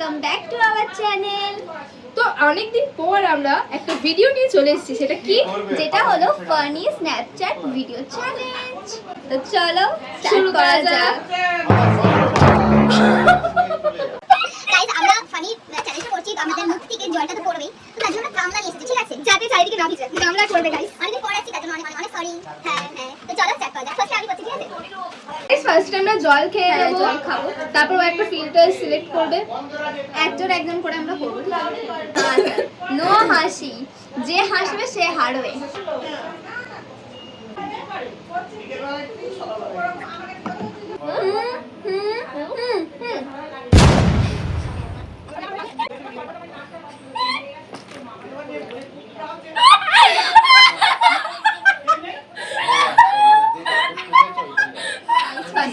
Welcome back to our channel. তো অনেকদিন পর আমরা একটা ভিডিও নিয়ে চলে এসেছি, সেটা কি? যেটা হলো ফানি স্ন্যাপচ্যাট ভিডিও চ্যালেঞ্জ। তো চলো শুরু করা যাক। গাইস আমরা ফানি চ্যালেঞ্জ করছি, তো আমাদের মুখ থেকে জলটা তো পড়বেই, তো তার জন্য গামলা নিয়ে এসেছি, ঠিক আছে, যাতে চারিদিকে না ভিজে। গামলা করবে গাইস, অনেকদিন পরে আসছি, তার জন্য অনেক অনেক সরি। হ্যাঁ তো চলো স্টার্ট করা যাক। ফার্স্টে আমি করছি, ঠিক আছে? ফার্স্ট আমরা জল খেয়ে নেবো, জল খাবো। তারপর ও একটা ফিল্টার সিলেক্ট করবে। একজন করে আমরা করবো। নো হাসি, যে হাসবে সে হারবে।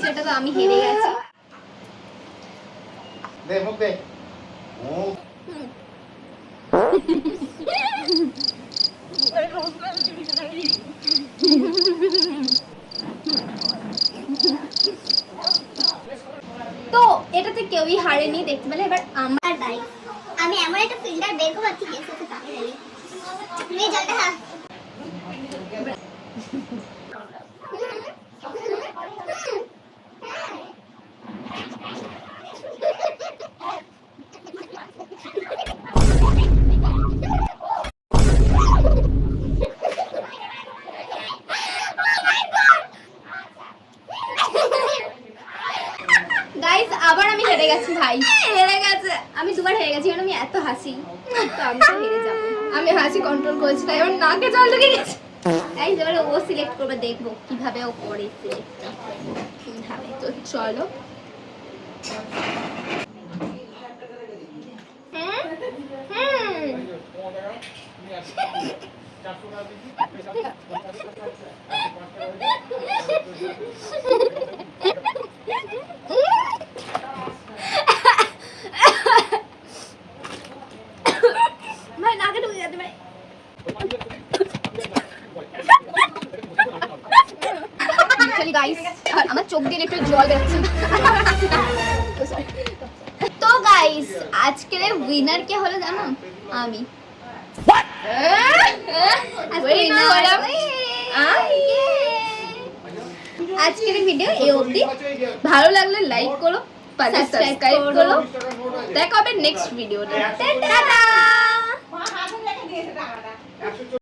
সেটা তো আমি হেরে গেছি। দে মুখ দে মুখ তো এটাতে কেউই হারেনি দেখতে পেলে। এবার আমার আর গাইস আমি এমন একটা ফিল্টার বের করব, ঠিক আছে, তো তাকে বলি তুমি জলটা গাইস আবার আমি হেরে গেছি ভাই। হেরে গেছে, আমি দুবার হেরে গেছি কারণ আমি এত হাসি। তো আমি তো হেরে যাবো। আমি হাসি কন্ট্রোল করেছি, তাই আমার নাকে জল লেগে গেছে। গাইস এবারে ও সিলেক্ট করবে, দেখবো কিভাবে ও করে সিলেক্ট। কিভাবে তো চলো। ভাই নাকে ঢুকে যাচ্ছে ভাই। অ্যাকচুয়ালি গাইস আমার চোখ দিয়ে একটু জল বেরোচ্ছে। তো গাইস আজকের উইনার কে হলো জানো? আমি। আজকের ভিডিও এই অবধি। ভালো লাগলে লাইক করো, Subscribe সাবস্ক্রাইব করো। করো। দেখা হবে নেক্সট ভিডিওতে। টাটা।